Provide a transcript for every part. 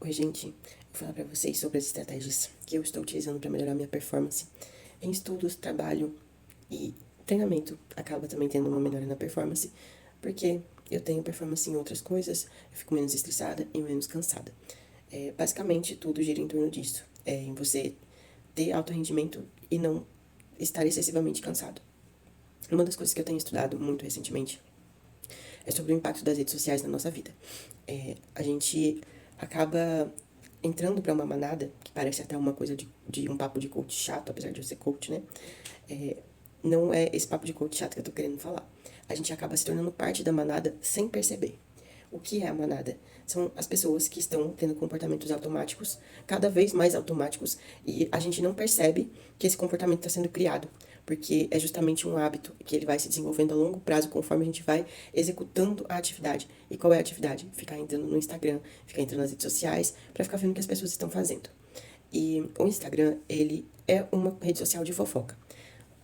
Oi, gente. Vou falar pra vocês sobre as estratégias que eu estou utilizando para melhorar minha performance em estudos, trabalho e treinamento. Acaba também tendo uma melhora na performance, porque eu tenho performance em outras coisas, eu fico menos estressada e menos cansada. Basicamente, tudo gira em torno disso. Em você ter alto rendimento e não estar excessivamente cansado. Uma das coisas que eu tenho estudado muito recentemente é sobre o impacto das redes sociais na nossa vida. A gente acaba entrando para uma manada, que parece até uma coisa de um papo de coach chato, apesar de eu ser coach, né? Não é esse papo de coach chato que eu tô querendo falar. A gente acaba se tornando parte da manada sem perceber. O que é a manada? São as pessoas que estão tendo comportamentos automáticos, cada vez mais automáticos, e a gente não percebe que esse comportamento está sendo criado, porque é justamente um hábito que ele vai se desenvolvendo a longo prazo conforme a gente vai executando a atividade. E qual é a atividade? Ficar entrando no Instagram, ficar entrando nas redes sociais, para ficar vendo o que as pessoas estão fazendo. E o Instagram, ele é uma rede social de fofoca.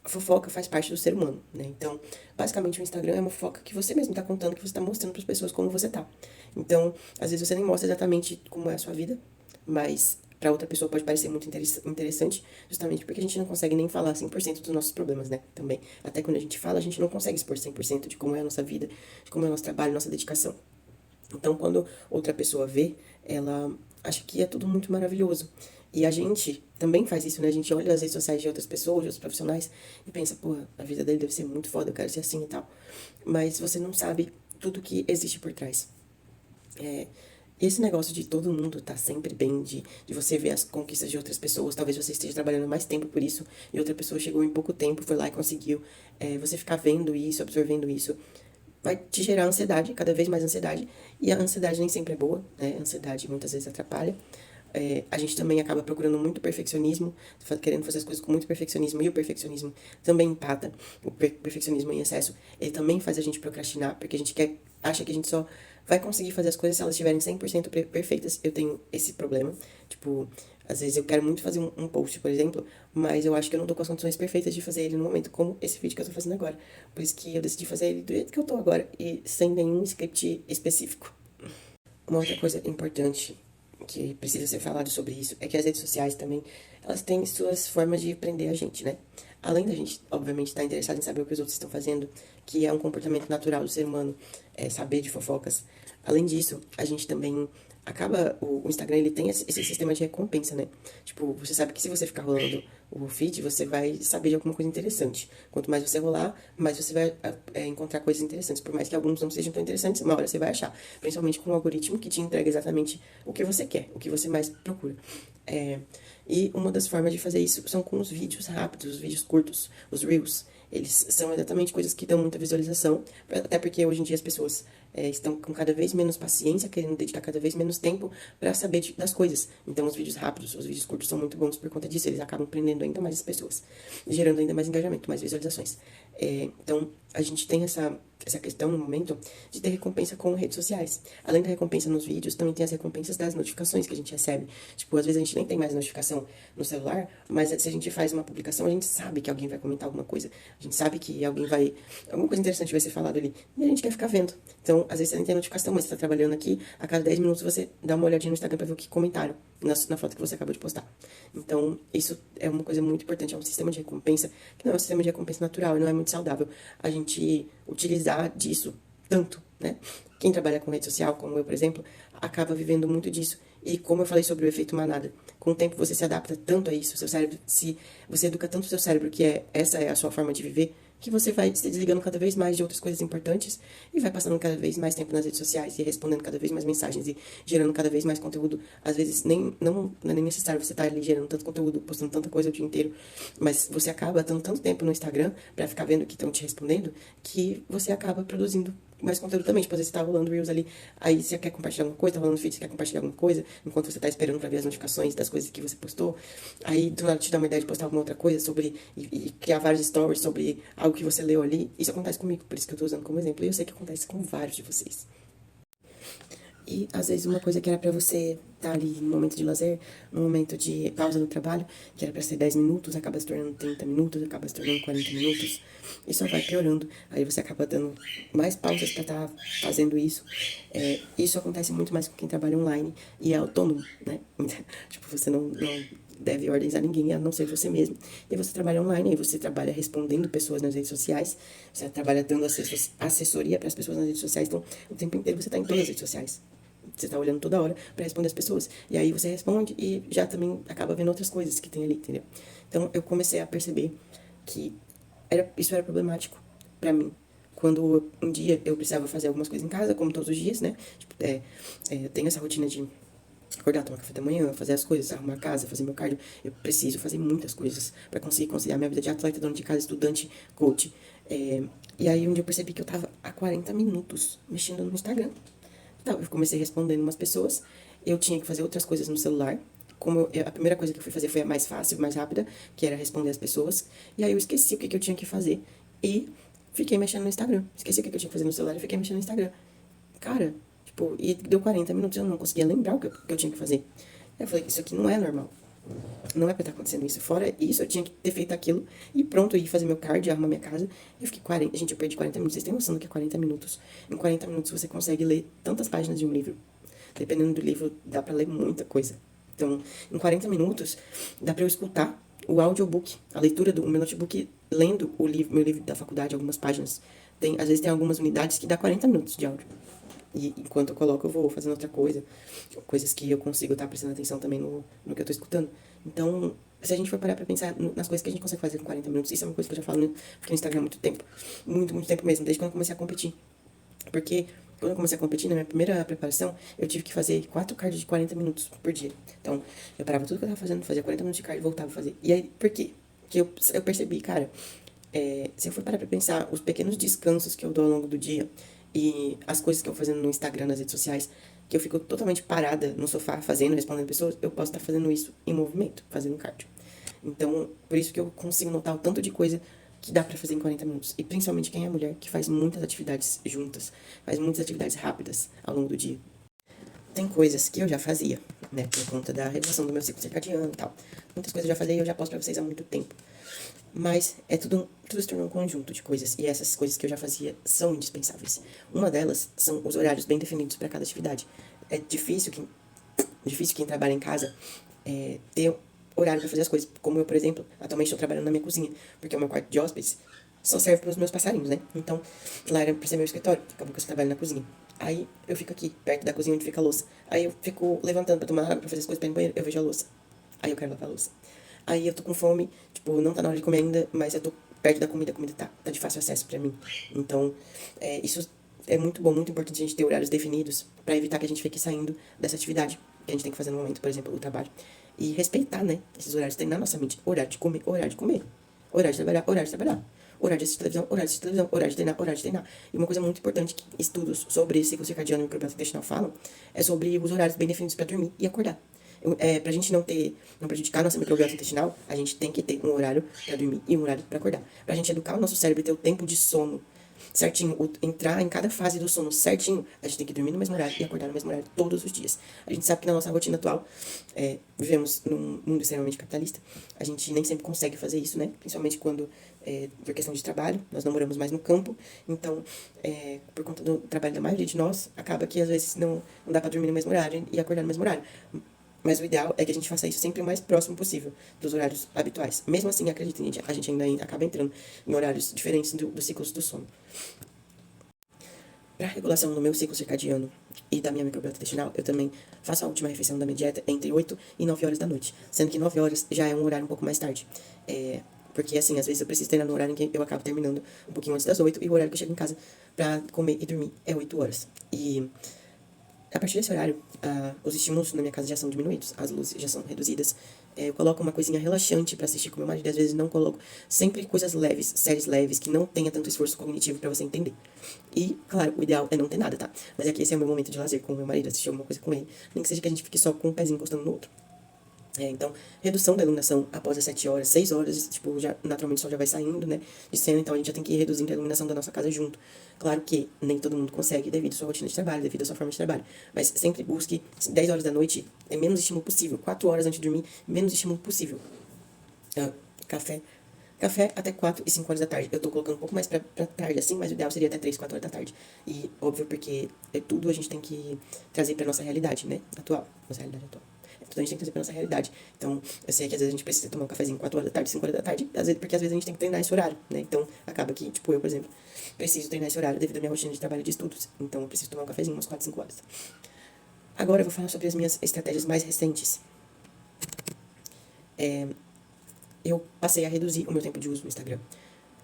A fofoca faz parte do ser humano, né? Então, basicamente, o Instagram é uma fofoca que você mesmo tá contando, que você tá mostrando para as pessoas como você tá. Então, às vezes você nem mostra exatamente como é a sua vida, mas para outra pessoa pode parecer muito interessante, justamente porque a gente não consegue nem falar 100% dos nossos problemas, né? Também. Até quando a gente fala, a gente não consegue expor 100% de como é a nossa vida, de como é o nosso trabalho, nossa dedicação. Então, quando outra pessoa vê, ela acha que é tudo muito maravilhoso. E a gente também faz isso, né? A gente olha as redes sociais de outras pessoas, de outros profissionais, e pensa, pô, a vida dele deve ser muito foda, eu quero ser assim e tal. Mas você não sabe tudo que existe por trás. Esse negócio de todo mundo tá sempre bem, de você ver as conquistas de outras pessoas, talvez você esteja trabalhando mais tempo por isso, e outra pessoa chegou em pouco tempo, foi lá e conseguiu. Você ficar vendo isso, absorvendo isso, vai te gerar ansiedade, cada vez mais ansiedade, e a ansiedade nem sempre é boa, né? A ansiedade muitas vezes atrapalha. A gente também acaba procurando muito perfeccionismo, querendo fazer as coisas com muito perfeccionismo, e o perfeccionismo também empata. O perfeccionismo em excesso, ele também faz a gente procrastinar, porque a gente acha que a gente só vai conseguir fazer as coisas se elas estiverem 100% perfeitas. Eu tenho esse problema, tipo, às vezes eu quero muito fazer um post, por exemplo, mas eu acho que eu não tô com as condições perfeitas de fazer ele no momento, como esse vídeo que eu tô fazendo agora. Por isso que eu decidi fazer ele do jeito que eu tô agora, e sem nenhum script específico. Uma outra coisa importante que precisa ser falado sobre isso é que as redes sociais também, elas têm suas formas de prender a gente, né? Além da gente, obviamente, estar interessado em saber o que os outros estão fazendo, que é um comportamento natural do ser humano, saber de fofocas. Além disso, a gente também acaba, o Instagram, ele tem esse sistema de recompensa, né? Tipo, você sabe que se você ficar rolando o feed, você vai saber de alguma coisa interessante. Quanto mais você rolar, mais você vai encontrar coisas interessantes. Por mais que alguns não sejam tão interessantes, uma hora você vai achar. Principalmente com um algoritmo que te entrega exatamente o que você quer, o que você mais procura. E uma das formas de fazer isso são com os vídeos rápidos, os vídeos curtos, os Reels. Eles são exatamente coisas que dão muita visualização, até porque hoje em dia as pessoas estão com cada vez menos paciência, querendo dedicar cada vez menos tempo para saber das coisas. Então, os vídeos rápidos, os vídeos curtos são muito bons por conta disso, eles acabam prendendo ainda mais as pessoas, gerando ainda mais engajamento, mais visualizações. Então, a gente tem essa questão no momento de ter recompensa com redes sociais. Além da recompensa nos vídeos, também tem as recompensas das notificações que a gente recebe. Tipo, às vezes a gente nem tem mais notificação no celular, mas se a gente faz uma publicação, a gente sabe que alguém vai comentar alguma coisa. A gente sabe que alguém vai... alguma coisa interessante vai ser falado ali. E a gente quer ficar vendo. Então, às vezes você nem tem notificação, mas você tá trabalhando aqui, a cada 10 minutos você dá uma olhadinha no Instagram pra ver o que comentaram na foto que você acabou de postar. Então, isso é uma coisa muito importante, é um sistema de recompensa, que não é um sistema de recompensa natural e não é muito saudável a gente utilizar disso tanto, né? Quem trabalha com rede social, como eu, por exemplo, acaba vivendo muito disso. E como eu falei sobre o efeito manada, com o tempo você se adapta tanto a isso, seu cérebro, se você educa tanto o seu cérebro que essa é a sua forma de viver, que você vai se desligando cada vez mais de outras coisas importantes e vai passando cada vez mais tempo nas redes sociais e respondendo cada vez mais mensagens e gerando cada vez mais conteúdo. Às vezes não é nem necessário você estar ali gerando tanto conteúdo, postando tanta coisa o dia inteiro, mas você acaba dando tanto tempo no Instagram pra ficar vendo o que estão te respondendo, que você acaba produzindo mais conteúdo também. Tipo, às vezes você tá rolando Reels ali, aí você quer compartilhar alguma coisa, tá rolando feed, você quer compartilhar alguma coisa, enquanto você tá esperando pra ver as notificações das coisas que você postou, aí do nada te dá uma ideia de postar alguma outra coisa sobre, e criar vários stories sobre algo que você leu ali. Isso acontece comigo, por isso que eu tô usando como exemplo, e eu sei que acontece com vários de vocês. E, às vezes, uma coisa que era pra você estar ali no momento de lazer, no momento de pausa no trabalho, que era pra ser 10 minutos, acaba se tornando 30 minutos, acaba se tornando 40 minutos, e só vai piorando. Aí você acaba dando mais pausas pra estar fazendo isso. Isso acontece muito mais com quem trabalha online e é autônomo, né? Tipo, você não deve ordens a ninguém, a não ser você mesmo. E você trabalha online, aí você trabalha respondendo pessoas nas redes sociais, você trabalha dando assessoria para as pessoas nas redes sociais, então o tempo inteiro você está em todas as redes sociais. Você tá olhando toda hora para responder as pessoas. E aí você responde e já também acaba vendo outras coisas que tem ali, entendeu? Então eu comecei a perceber que isso era problemático para mim. Quando um dia eu precisava fazer algumas coisas em casa, como todos os dias, né? Tipo, eu tenho essa rotina de acordar, tomar café da manhã, fazer as coisas, arrumar a casa, fazer meu cardio. Eu preciso fazer muitas coisas para conseguir conciliar minha vida de atleta, dona de casa, estudante, coach. E aí um dia eu percebi que eu tava há 40 minutos mexendo no Instagram. Então, eu comecei respondendo umas pessoas, eu tinha que fazer outras coisas no celular. A primeira coisa que eu fui fazer foi a mais fácil, mais rápida, que era responder as pessoas. E aí eu esqueci o que eu tinha que fazer e fiquei mexendo no Instagram. Esqueci o que eu tinha que fazer no celular e fiquei mexendo no Instagram. Cara, tipo, e deu 40 minutos, eu não conseguia lembrar o que eu tinha que fazer. Aí eu falei, isso aqui não é normal. Não é pra estar acontecendo isso. Fora isso, eu tinha que ter feito aquilo e pronto, eu ia fazer meu cardio, arrumar minha casa. Eu fiquei 40. Gente, eu perdi 40 minutos. Vocês têm noção do que é 40 minutos? Em 40 minutos você consegue ler tantas páginas de um livro. Dependendo do livro, dá pra ler muita coisa. Então, em 40 minutos, dá pra eu escutar o audiobook, a leitura do meu notebook, lendo meu livro da faculdade, algumas páginas. Às vezes tem algumas unidades que dá 40 minutos de áudio. E enquanto eu coloco, eu vou fazendo outra coisa. Coisas que eu consigo estar prestando atenção também no que eu tô escutando. Então, se a gente for parar pra pensar nas coisas que a gente consegue fazer em 40 minutos, isso é uma coisa que eu já falo, porque no Instagram há muito tempo. Muito, muito tempo mesmo, desde quando eu comecei a competir. Porque quando eu comecei a competir, na minha primeira preparação, eu tive que fazer 4 cardio de 40 minutos por dia. Então, eu parava tudo que eu tava fazendo, fazia 40 minutos de cardio e voltava a fazer. E aí, por quê? Porque eu percebi, cara, se eu for parar pra pensar, os pequenos descansos que eu dou ao longo do dia e as coisas que eu vou fazendo no Instagram, nas redes sociais, que eu fico totalmente parada no sofá fazendo, respondendo pessoas, eu posso estar fazendo isso em movimento, fazendo cardio. Então, por isso que eu consigo notar o tanto de coisa que dá pra fazer em 40 minutos. E principalmente quem é mulher, que faz muitas atividades juntas, faz muitas atividades rápidas ao longo do dia. Tem coisas que eu já fazia, né, por conta da regulação do meu ciclo circadiano e tal. Muitas coisas eu já fazia e eu já posto pra vocês há muito tempo. Mas tudo se tornou um conjunto de coisas. E essas coisas que eu já fazia são indispensáveis. Uma delas são os horários bem definidos para cada atividade. É difícil quem trabalha em casa ter horário para fazer as coisas. Como eu, por exemplo, atualmente estou trabalhando na minha cozinha. Porque o meu quarto de hóspedes só serve para os meus passarinhos, né? Então, lá era pra ser meu escritório. Acabou que eu só trabalho na cozinha. Aí eu fico aqui, perto da cozinha onde fica a louça. Aí eu fico levantando pra tomar água, pra fazer as coisas pra ir no banheiro. Eu vejo a louça. Aí eu quero lavar a louça. Aí eu tô com fome, tipo, não tá na hora de comer ainda, mas eu tô perto da comida, a comida tá de fácil acesso pra mim. Então, isso é muito bom, muito importante a gente ter horários definidos pra evitar que a gente fique saindo dessa atividade que a gente tem que fazer no momento, por exemplo, o trabalho. E respeitar, né, esses horários, treinar nossa mente. Horário de comer, horário de comer. Horário de trabalhar, horário de trabalhar. Horário de assistir televisão, horário de assistir televisão, horário de treinar, horário de treinar. E uma coisa muito importante que estudos sobre ciclo circadiano e microbiota intestinal falam é sobre os horários bem definidos pra dormir e acordar. Pra gente não prejudicar a nossa microbiota intestinal, a gente tem que ter um horário pra dormir e um horário pra acordar. Pra gente educar o nosso cérebro e ter o tempo de sono certinho, entrar em cada fase do sono certinho, a gente tem que dormir no mesmo horário e acordar no mesmo horário todos os dias. A gente sabe que na nossa rotina atual, vivemos num mundo extremamente capitalista, a gente nem sempre consegue fazer isso, né? Principalmente quando, por questão de trabalho, nós não moramos mais no campo, então, por conta do trabalho da maioria de nós, acaba que às vezes não dá pra dormir no mesmo horário e acordar no mesmo horário. Mas o ideal é que a gente faça isso sempre o mais próximo possível dos horários habituais. Mesmo assim, acreditem, a gente ainda acaba entrando em horários diferentes dos ciclos do sono. Para regulação do meu ciclo circadiano e da minha microbiota intestinal, eu também faço a última refeição da minha dieta entre 8 e 9 horas da noite. Sendo que 9 horas já é um horário um pouco mais tarde. Porque, assim, às vezes eu preciso treinar no horário em que eu acabo terminando um pouquinho antes das 8 e o horário que eu chego em casa pra comer e dormir é 8 horas. E a partir desse horário, os estímulos na minha casa já são diminuídos, as luzes já são reduzidas. Eu coloco uma coisinha relaxante pra assistir com meu marido, às vezes não coloco. Sempre coisas leves, séries leves, que não tenha tanto esforço cognitivo pra você entender. E, claro, o ideal é não ter nada, tá? Mas é que esse é o meu momento de lazer com o meu marido, assistir alguma coisa com ele. Nem que seja que a gente fique só com o pezinho encostando no outro. Então, redução da iluminação após as 7 horas, 6 horas, tipo, já, naturalmente o sol já vai saindo, né, de cena, então a gente já tem que ir reduzindo a iluminação da nossa casa junto. Claro que nem todo mundo consegue devido à sua rotina de trabalho, devido à sua forma de trabalho, mas sempre busque 10 horas da noite, é menos estímulo possível, 4 horas antes de dormir, menos estímulo possível. Ah, café. Café até 4 e 5 horas da tarde. Eu tô colocando um pouco mais pra tarde assim, mas o ideal seria até 3, 4 horas da tarde. E óbvio, porque tudo a gente tem que trazer pra nossa realidade, né? Atual. Nossa realidade atual. Tudo a gente tem que trazer pra nossa realidade. Então, eu sei que às vezes a gente precisa tomar um cafezinho 4 horas da tarde, 5 horas da tarde, às vezes, porque às vezes a gente tem que treinar esse horário, né? Então, acaba que, tipo, eu, por exemplo, preciso treinar esse horário devido à minha rotina de trabalho e de estudos. Então, eu preciso tomar um cafezinho umas 4, 5 horas. Agora eu vou falar sobre as minhas estratégias mais recentes. Eu passei a reduzir o meu tempo de uso no Instagram.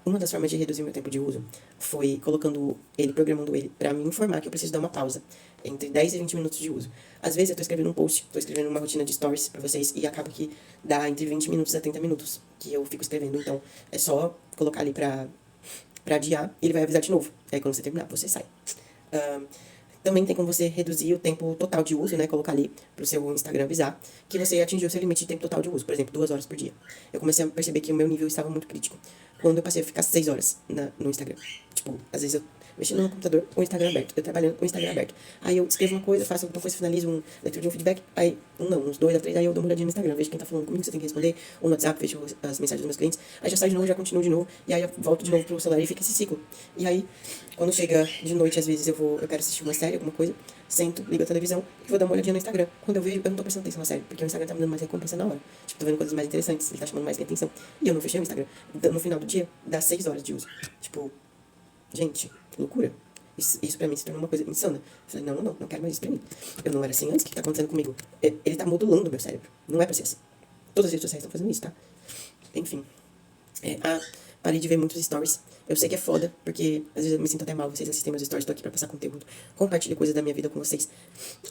Uma das formas de reduzir meu tempo de uso foi colocando ele, programando ele para me informar que eu preciso dar uma pausa entre 10 e 20 minutos de uso. Às vezes eu tô escrevendo um post, tô escrevendo uma rotina de stories para vocês e acaba que dá entre 20 minutos a 30 minutos que eu fico escrevendo. Então é só colocar ali pra adiar e ele vai avisar de novo. Aí quando você terminar, você sai. Também tem como você reduzir o tempo total de uso, né? Colocar ali pro seu Instagram avisar que você atingiu o seu limite de tempo total de uso. Por exemplo, 2 horas por dia. Eu comecei a perceber que o meu nível estava muito crítico quando eu passei a ficar 6 horas no Instagram. Tipo, às vezes eu mexendo no computador, o Instagram aberto. Eu trabalhando, o Instagram aberto. Aí eu escrevo uma coisa, faço alguma coisa, finalizo leitura de um feedback. Aí, uns 2 a 3, aí eu dou uma olhadinha no Instagram, vejo quem tá falando comigo, você tem que responder. Ou no WhatsApp, vejo as mensagens dos meus clientes. Aí já sai de novo, já continuo de novo. E aí eu volto de novo pro celular e fica esse ciclo. E aí, quando chega de noite, às vezes eu quero assistir uma série, alguma coisa, sento, ligo a televisão e vou dar uma olhadinha no Instagram. Quando eu vejo, eu não tô prestando atenção na série, porque o Instagram tá me dando mais recompensa na hora. Tipo, tô vendo coisas mais interessantes, ele tá chamando mais minha atenção. E eu não fechei o Instagram. No final do dia, dá 6 horas de uso. Tipo, gente, que loucura. Isso pra mim se tornou uma coisa insana. Eu falei, não quero mais isso pra mim. Eu não era assim antes, o que tá acontecendo comigo? Ele tá modulando o meu cérebro. Não é pra ser assim. Todas as redes sociais estão fazendo isso, tá? Enfim. Parei de ver muitos stories. Eu sei que é foda, porque às vezes eu me sinto até mal, vocês assistem meus stories, tô aqui pra passar conteúdo, compartilho coisas da minha vida com vocês.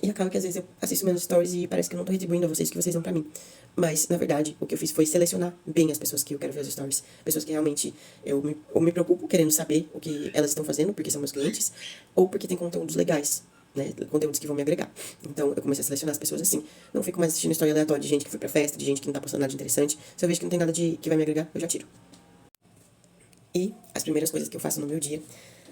E acaba que às vezes eu assisto meus stories e parece que eu não tô retribuindo a vocês o que vocês dão pra mim. Mas, na verdade, o que eu fiz foi selecionar bem as pessoas que eu quero ver os stories. Pessoas que realmente eu me preocupo querendo saber o que elas estão fazendo, porque são meus clientes, ou porque tem conteúdos legais. Né, conteúdos que vão me agregar. Então, eu comecei a selecionar as pessoas assim. Não fico mais assistindo história aleatória de gente que foi pra festa, de gente que não tá postando nada de interessante. Se eu vejo que não tem nada que vai me agregar, eu já tiro. E as primeiras coisas que eu faço no meu dia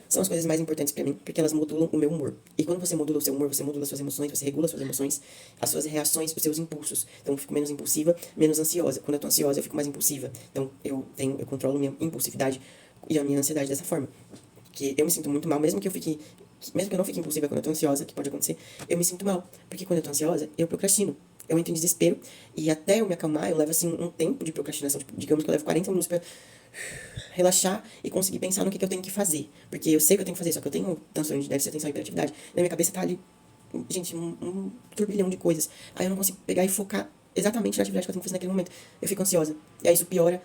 são as coisas mais importantes pra mim, porque elas modulam o meu humor. E quando você modula o seu humor, você modula as suas emoções, você regula as suas emoções, as suas reações, os seus impulsos. Então eu fico menos impulsiva, menos ansiosa. Quando eu tô ansiosa, eu fico mais impulsiva. Então eu controlo minha impulsividade e a minha ansiedade dessa forma. Que eu me sinto muito mal, mesmo que eu não fique impulsiva quando eu tô ansiosa, que pode acontecer, eu me sinto mal. Porque quando eu tô ansiosa, eu procrastino. Eu entro em desespero e até eu me acalmar, eu levo assim um tempo de procrastinação. Tipo, digamos que eu levo 40 minutos pra relaxar e conseguir pensar no que eu tenho que fazer. Porque eu sei que eu tenho que fazer, só que eu tenho transtorno de déficit de atenção e hiperatividade. Na minha cabeça tá ali, gente, um turbilhão de coisas. Aí eu não consigo pegar e focar exatamente na atividade que eu tenho que fazer naquele momento. Eu fico ansiosa. E aí isso piora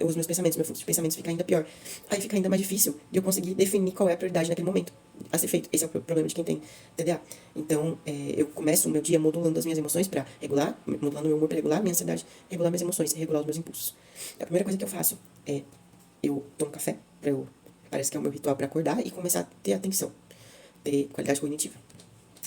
os meus pensamentos, meu fluxo de pensamentos fica ainda pior. Aí fica ainda mais difícil de eu conseguir definir qual é a prioridade naquele momento a ser feito. Esse é o problema de quem tem TDA. Então, eu começo o meu dia modulando as minhas emoções pra regular, modulando o meu humor pra regular a minha ansiedade, regular minhas emoções, regular os meus impulsos. A primeira coisa que eu faço é eu tomo café, parece que é o meu ritual para acordar e começar a ter atenção, ter qualidade cognitiva.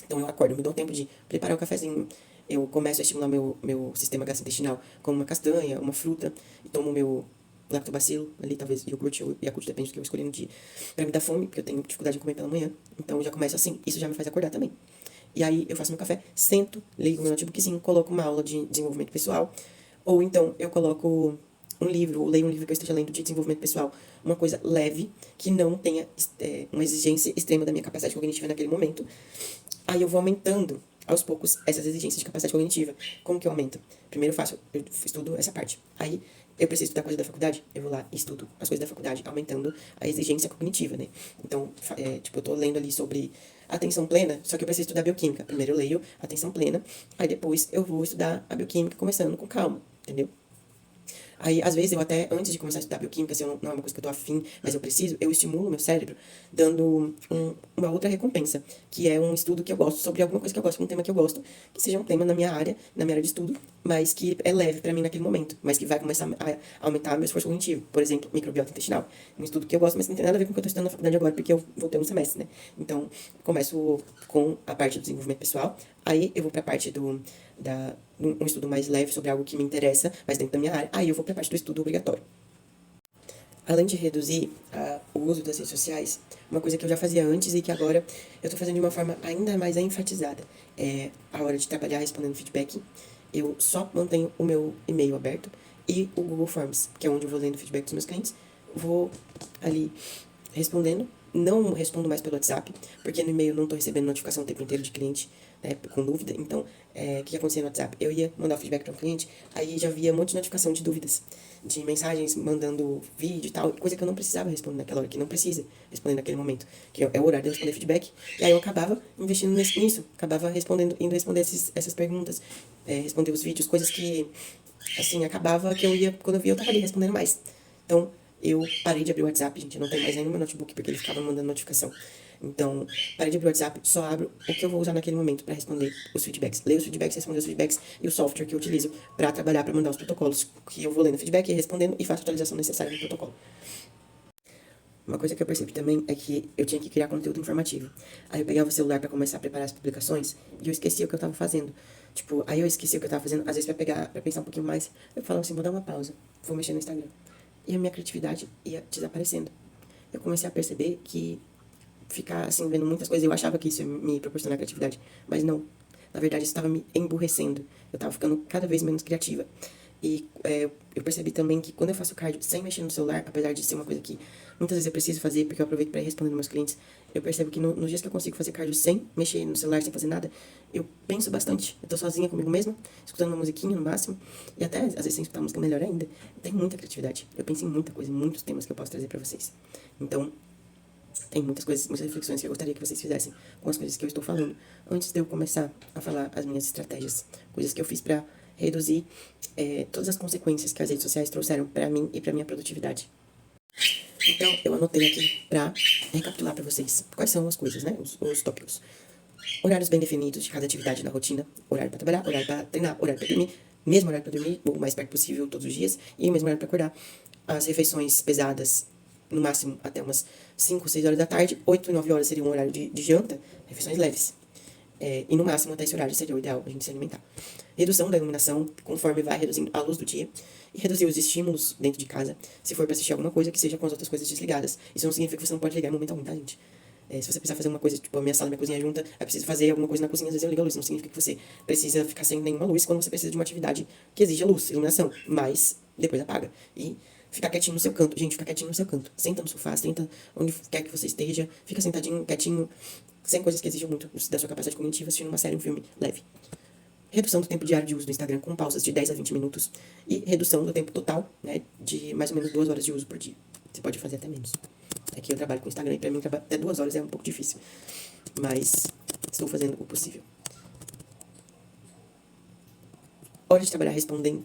Então eu acordo, eu me dou tempo de preparar o cafezinho, eu começo a estimular meu sistema gastrointestinal com uma castanha, uma fruta, e tomo meu lactobacilo, ali talvez iogurte ou Yakult, depende do que eu escolhi no dia, pra me dar fome, porque eu tenho dificuldade de comer pela manhã, então eu já começo assim, isso já me faz acordar também. E aí eu faço meu café, sento, ligo meu notebookzinho, coloco uma aula de desenvolvimento pessoal, ou então eu coloco um livro, ou leio um livro que eu esteja lendo de desenvolvimento pessoal, uma coisa leve, que não tenha uma exigência extrema da minha capacidade cognitiva naquele momento. Aí eu vou aumentando aos poucos essas exigências de capacidade cognitiva. Como que eu aumento? Primeiro eu estudo essa parte. Aí eu preciso estudar coisa da faculdade, eu vou lá e estudo as coisas da faculdade, aumentando a exigência cognitiva, né? Então, tipo, eu tô lendo ali sobre atenção plena, só que eu preciso estudar bioquímica. Primeiro eu leio atenção plena, aí depois eu vou estudar a bioquímica começando com calma, entendeu? Aí, às vezes, eu até, antes de começar a estudar bioquímica, se eu não é uma coisa que eu tô afim, mas eu preciso, eu estimulo meu cérebro dando uma outra recompensa, que é um estudo que eu gosto, sobre alguma coisa que eu gosto, um tema que eu gosto, que seja um tema na minha área de estudo, mas que é leve pra mim naquele momento, mas que vai começar a aumentar meu esforço cognitivo. Por exemplo, microbiota intestinal. Um estudo que eu gosto, mas não tem nada a ver com o que eu tô estudando na faculdade agora, porque eu voltei um semestre, né? Então, começo com a parte do desenvolvimento pessoal, Aí eu vou pra parte um estudo mais leve sobre algo que me interessa, mas dentro da minha área. Aí eu vou pra parte do estudo obrigatório. Além de reduzir o uso das redes sociais, uma coisa que eu já fazia antes e que agora eu tô fazendo de uma forma ainda mais enfatizada é a hora de trabalhar respondendo feedback. Eu só mantenho o meu e-mail aberto e o Google Forms, que é onde eu vou lendo o feedback dos meus clientes, vou ali respondendo. Não respondo mais pelo WhatsApp, porque no e-mail eu não estou recebendo notificação o tempo inteiro de cliente, né, com dúvida. Então, o que acontecia no WhatsApp? Eu ia mandar o feedback para um cliente, aí já via um monte de notificação de dúvidas, de mensagens mandando vídeo e tal, coisa que eu não precisava responder naquela hora, que não precisa responder naquele momento, que é o horário de responder feedback. E aí eu acabava investindo nisso, acabava indo responder essas perguntas, responder os vídeos, coisas que, assim, acabava que eu ia, quando eu via, eu tava ali respondendo mais. Então, eu parei de abrir o WhatsApp, gente, eu não tenho mais nem no meu notebook, porque ele ficava me mandando notificação. Então, parei de abrir o WhatsApp, só abro o que eu vou usar naquele momento para responder os feedbacks. Leio os feedbacks, responder os feedbacks e o software que eu utilizo para trabalhar, para mandar os protocolos, que eu vou lendo feedback e respondendo e faço a atualização necessária no protocolo. Uma coisa que eu percebi também é que eu tinha que criar conteúdo informativo. Aí eu pegava o celular para começar a preparar as publicações e eu esquecia o que eu tava fazendo. Tipo, aí eu esqueci o que eu tava fazendo, às vezes pra pensar um pouquinho mais, eu falava assim, vou dar uma pausa, vou mexer no Instagram. E a minha criatividade ia desaparecendo. Eu comecei a perceber que ficar assim, vendo muitas coisas, eu achava que isso ia me proporcionar criatividade, mas não. Na verdade, isso estava me emburrecendo. Eu estava ficando cada vez menos criativa. E eu percebi também que quando eu faço cardio sem mexer no celular, apesar de ser uma coisa que muitas vezes eu preciso fazer, porque eu aproveito para ir respondendo meus clientes, eu percebo que nos dias que eu consigo fazer cardio sem mexer no celular, sem fazer nada, eu penso bastante. Eu tô sozinha comigo mesma, escutando uma musiquinha no máximo, e até às vezes sem escutar música melhor ainda. Eu tenho muita criatividade. Eu penso em muita coisa, em muitos temas que eu posso trazer para vocês. Então, tem muitas coisas, muitas reflexões que eu gostaria que vocês fizessem com as coisas que eu estou falando, antes de eu começar a falar as minhas estratégias, coisas que eu fiz para reduzir todas as consequências que as redes sociais trouxeram para mim e para minha produtividade. Então, eu anotei aqui para recapitular para vocês quais são as coisas, né, os tópicos. Horários bem definidos de cada atividade na rotina, horário para trabalhar, horário para treinar, horário para dormir, mesmo horário para dormir, o mais perto possível todos os dias, e o mesmo horário para acordar. As refeições pesadas, no máximo até umas 5, 6 horas da tarde, 8 e 9 horas seria um horário de janta, refeições leves. E no máximo até esse horário seria o ideal a gente se alimentar. Redução da iluminação, conforme vai reduzindo a luz do dia. E reduzir os estímulos dentro de casa. Se for para assistir alguma coisa, que seja com as outras coisas desligadas. Isso não significa que você não pode ligar em momento algum, tá, gente? Se você precisar fazer uma coisa, tipo, a minha sala e minha cozinha junta, é preciso fazer alguma coisa na cozinha, às vezes eu ligo a luz. Não significa que você precisa ficar sem nenhuma luz quando você precisa de uma atividade que exija luz, iluminação. Mas depois apaga. E ficar quietinho no seu canto. Gente, fica quietinho no seu canto. Senta no sofá, senta onde quer que você esteja. Fica sentadinho, quietinho, sem coisas que exijam muito da sua capacidade cognitiva, assistindo uma série, um filme leve. Redução do tempo diário de uso do Instagram com pausas de 10 a 20 minutos. E redução do tempo total, né, de mais ou menos 2 horas de uso por dia. Você pode fazer até menos. Aqui eu trabalho com Instagram e pra mim até 2 horas é um pouco difícil. Mas estou fazendo o possível. Hora de trabalhar respondendo.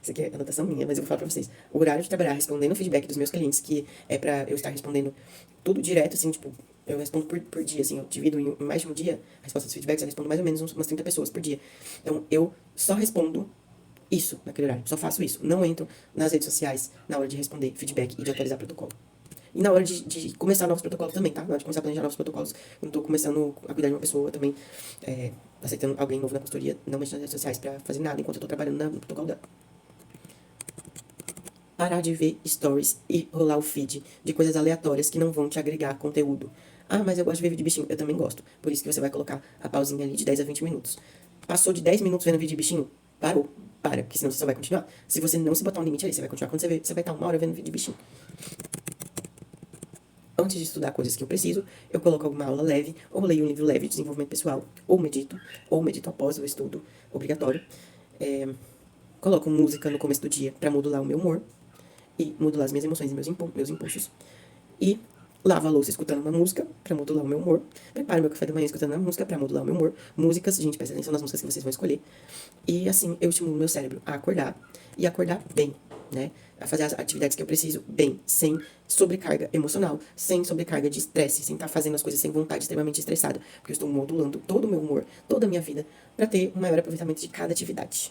Isso aqui é anotação minha, mas eu vou falar pra vocês. O horário de trabalhar respondendo o feedback dos meus clientes, que é pra eu estar respondendo tudo direto, assim, tipo, eu respondo por dia, assim, eu divido em mais de um dia a resposta dos feedbacks, eu respondo mais ou menos umas 30 pessoas por dia. Então, eu só respondo isso naquele horário, só faço isso. Não entro nas redes sociais na hora de responder feedback e de atualizar protocolo. E na hora de começar novos protocolos também, tá? Na hora de começar a planejar novos protocolos, quando tô começando a cuidar de uma pessoa também, aceitando alguém novo na consultoria, não mexer nas redes sociais pra fazer nada enquanto eu tô trabalhando no protocolo dela. Parar de ver stories e rolar o feed de coisas aleatórias que não vão te agregar conteúdo. Ah, mas eu gosto de ver vídeo de bichinho. Eu também gosto. Por isso que você vai colocar a pausinha ali de 10 a 20 minutos. Passou de 10 minutos vendo vídeo de bichinho? Parou. Para, porque senão você só vai continuar. Se você não se botar um limite ali, você vai continuar. Quando você vê, você vai estar 1 hora vendo vídeo de bichinho. Antes de estudar coisas que eu preciso, eu coloco alguma aula leve, ou leio um livro leve de desenvolvimento pessoal, ou medito após o estudo obrigatório. Coloco música no começo do dia para modular o meu humor e modular as minhas emoções e meus impulsos. E lavo a louça escutando uma música para modular o meu humor. Preparo meu café da manhã escutando uma música para modular o meu humor. Músicas, gente, presta atenção nas músicas que vocês vão escolher. E assim eu estimulo meu cérebro a acordar e acordar bem, né? A fazer as atividades que eu preciso bem, sem sobrecarga emocional, sem sobrecarga de estresse, sem estar fazendo as coisas sem vontade, extremamente estressada, porque eu estou modulando todo o meu humor, toda a minha vida, para ter um maior aproveitamento de cada atividade.